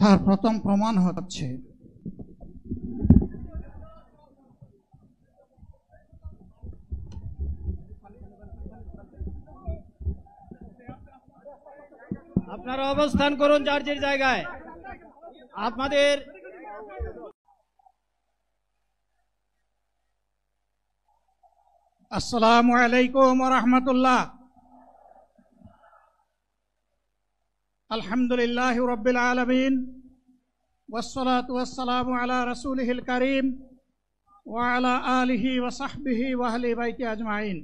তার প্রথম প্রমাণ হচ্ছে আপনারা অবস্থান করুন যার যার জায়গায়। আপনাদের আসসালামু আলাইকুম ওয়া রাহমাতুল্লাহ। আলহামদুলিল্লাহি রাব্বিল আলামিন ওয়াসসালাতু ওয়াসসালামু আলা রাসূলিহিল কারীম ওয়া আলা আলিহি ওয়া সাহবিহি ওয়া আহলি বাইতি আজমাইন।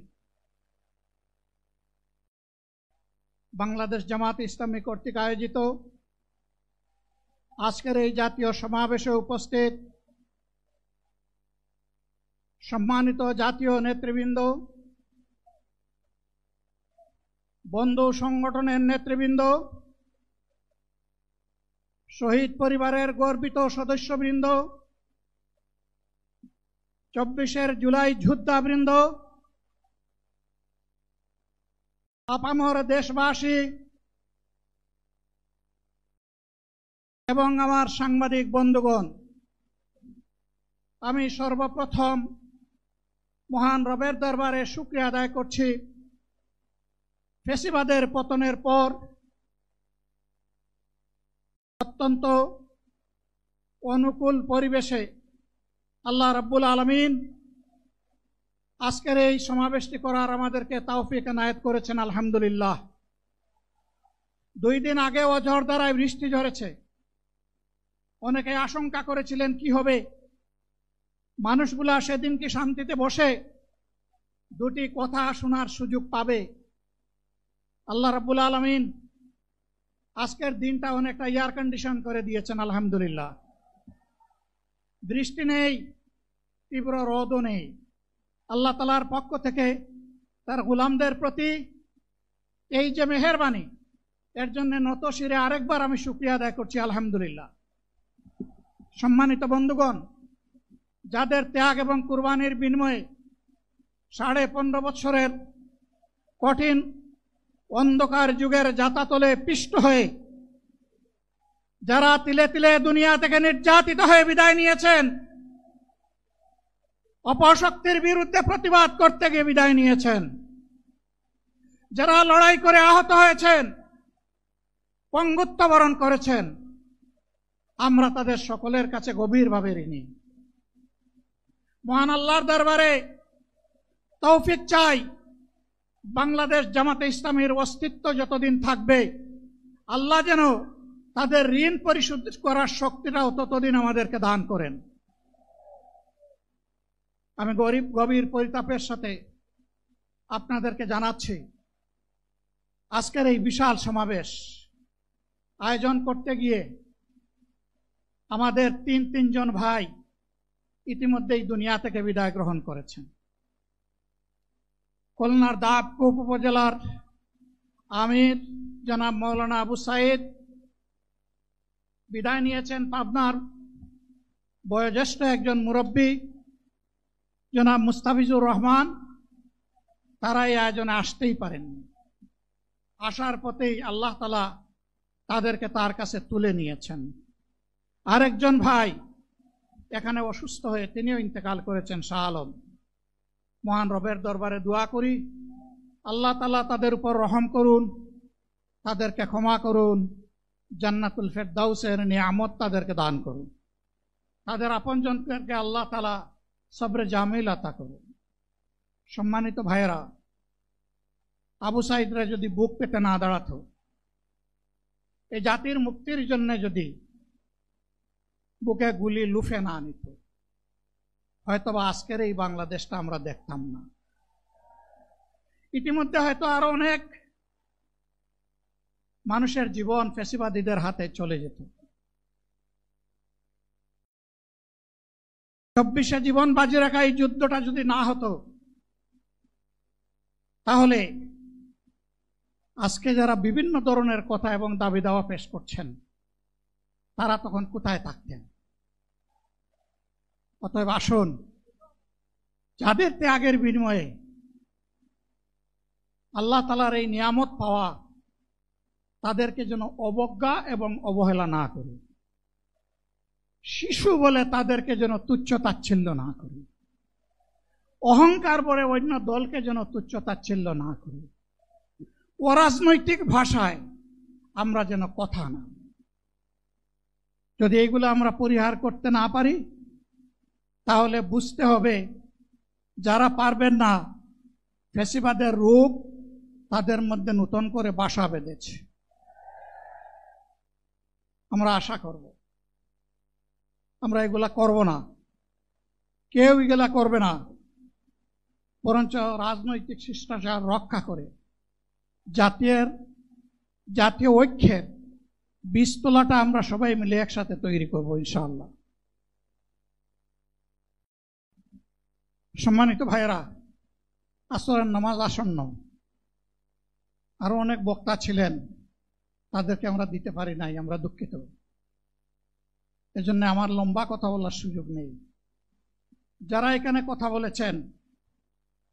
বাংলাদেশ জামাত ইসলামী কর্তৃক আয়োজিত আজকের এই জাতীয় সমাবেশে উপস্থিত সম্মানিত জাতীয় নেতৃবৃন্দ, বন্ধু সংগঠনের নেতৃবৃন্দ, শহীদ পরিবারের গর্বিত সদস্যবৃন্দ, 24 জুলাই যোদ্ধাবৃন্দ, আপামর দেশবাসী এবং আমার সাংবাদিক বন্ধুগণ, আমি সর্বপ্রথম মহান রবের দরবারে শুকরিয়া আদায় করছি। ফ্যাসিবাদের পতনের পর অত্যন্ত অনুকূল পরিবেশে আল্লাহ রাব্বুল আলামিন আজকের এই সমাবেশটি করার আমাদেরকে তৌফিক এনায়েত করেছেন, আলহামদুলিল্লাহ। 2 দিন আগে ঝড় দ্বারায় বৃষ্টি ঝরেছে। অনেকে আশঙ্কা করেছিলেন কি হবে, মানুষগুলা সেদিন কি শান্তিতে বসে 2টি কথা শোনার সুযোগ পাবে। আল্লাহ রাব্বুল আলামিন আজকের দিনটা অনেকটা এয়ার কন্ডিশন করে দিয়েছেন, আলহামদুলিল্লাহ। বৃষ্টি নেই, তীব্র রোদও নেই। আল্লাহ তাআলার পক্ষ থেকে তার গোলামদের প্রতি এই যে মেহেরবানি, এর জন্য নত শিরে আরেকবার আমি শুকরিয়া আদায় করছি, আলহামদুলিল্লাহ। সম্মানিত বন্ধুগণ, যাদের ত্যাগ এবং কুরবানির বিনিময়ে 15.5 বছরের কঠিন অন্ধকার যুগের যাতাতলে পিষ্ট হয়ে যারা তিলে তিলে দুনিয়া থেকে নির্যাতিত হয়ে বিদায় নিয়েছেন, অপশক্তির বিরুদ্ধে প্রতিবাদ করতে গিয়ে বিদায় নিয়েছেন, যারা লড়াই করে আহত হয়েছেন, পঙ্গুত্ব বরণ করেছেন, আমরা তাদের সকলের কাছে গভীরভাবে ঋণী। মহান আল্লাহর দরবারে তৌফিক চাই, বাংলাদেশ জামাতে ইসলামীর অস্তিত্ব যতদিন থাকবে আল্লাহ যেন তাদের ঋণ পরিশোধ করার শক্তিটাও ততদিন আমাদেরকে দান করেন। আমি গভীর পরিতাপের সাথে আপনাদেরকে জানাচ্ছি, আজকের এই বিশাল সমাবেশ আয়োজন করতে গিয়ে আমাদের 3 জন ভাই ইতিমধ্যেই দুনিয়া থেকে বিদায় গ্রহণ করেছেন। খুলনার দাবকুপ উপজেলার আমির জনাব মৌলানা আবু সাইদ বিদায় নিয়েছেন। পাবনার বয়োজ্যেষ্ঠ একজন মুরব্বী জনাব মুস্তাফিজুর রহমান, তারা এই আয়োজনে আসতেই পারেননি। আসার পথেই আল্লাহ তাআলা তাদেরকে তার কাছে তুলে নিয়েছেন। আরেকজন ভাই এখানে অসুস্থ হয়ে তিনিও ইন্তেকাল করেছেন, শাহ আলম। মহান রবের দরবারে দোয়া করি, আল্লাহ তাআলা তাদের উপর রহম করুন, তাদেরকে ক্ষমা করুন, জান্নাতুল ফেরদাউসের নিয়ামত তাদেরকে দান করুন, তাদের আপনজনদেরকে আল্লাহ তাআলা সবরে জামিল আতা করুন। সম্মানিত ভাইয়েরা, আবু সাইদরা যদি বুক পেতে না দাঁড়াতো, এই জাতির মুক্তির জন্য যদি বুকে গুলি লুফে না নিত, হয়তোবা আজকের এই বাংলাদেশটা আমরা দেখতাম না। ইতিমধ্যে হয়তো আরো অনেক মানুষের জীবন ফ্যাসিবাদীদের হাতে চলে যেত। 24 জীবন বাজি রাখা এই যুদ্ধটা যদি না হতো, তাহলে আজকে যারা বিভিন্ন ধরনের কথা এবং দাবি দাওয়া পেশ করছেন, তারা তখন কোথায় থাকতেন? অতএব আসুন, যাদের ত্যাগের বিনিময়ে আল্লাহ তাআলার এই নিয়ামত পাওয়া, তাদেরকে যেন অবজ্ঞা এবং অবহেলা না করি। শিশু বলে তাদেরকে যেন তুচ্ছ তাচ্ছিল্য না করি, অহংকার বলে অন্য দলকে যেন তুচ্ছ তাচ্ছিল্য না করি, অরাজনৈতিক ভাষায় আমরা যেন কথা না। যদি এগুলো আমরা পরিহার করতে না পারি তাহলে বুঝতে হবে যারা পারবেন না, ফ্যাসিবাদের রোগ তাদের মধ্যে নতুন করে বাসা বেঁধেছে। আমরা আশা করব আমরা এগুলা করব না, কেউ এগুলা করবে না, বরঞ্চ রাজনৈতিক শিষ্টাচার রক্ষা করে জাতীয় ঐক্যের বীজতলাটা আমরা সবাই মিলে একসাথে তৈরি করব ইনশাআল্লাহ। সম্মানিত ভাইয়েরা, আসরের নামাজ আসন্ন, আরো অনেক বক্তা ছিলেন, তাদেরকে আমরা দিতে পারি নাই, আমরা দুঃখিত। এজন্য আমার লম্বা কথা বলার সুযোগ নেই। যারা এখানে কথা বলেছেন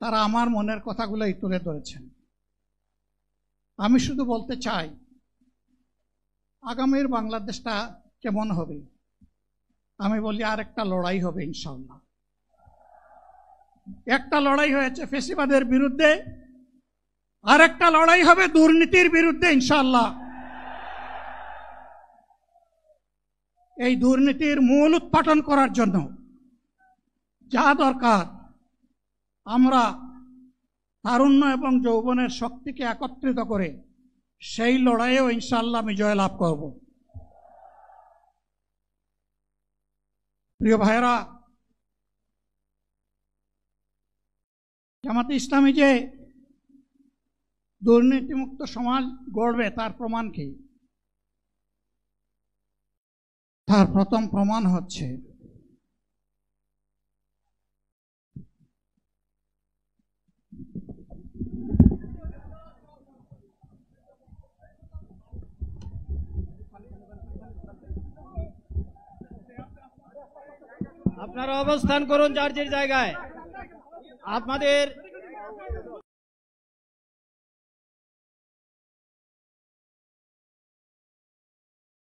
তারা আমার মনের কথাগুলোই তুলে ধরেছেন। আমি শুধু বলতে চাই, আগামীর বাংলাদেশটা কেমন হবে? আমি বলি আরেকটা লড়াই হবে ইনশাআল্লাহ। একটা লড়াই হয়েছে ফ্যাসিবাদের বিরুদ্ধে, আরেকটা লড়াই হবে দুর্নীতির বিরুদ্ধে ইনশাআল্লাহ। এই দুর্নীতির মূল উৎপাটন করার জন্য যা দরকার, আমরা তারুণ্য এবং যৌবনের শক্তিকে একত্রিত করে সেই লড়াইয়েও ইনশাআল্লাহ আমি জয়লাভ করব। প্রিয় ভাইয়েরা, জামাতে ইসলামী যে দুর্নীতিমুক্ত সমাজ গড়বে তার প্রমাণ কি? তার প্রথম প্রমাণ হচ্ছে আপনারা অবস্থান করুন যার যার জায়গায়। আপনাদের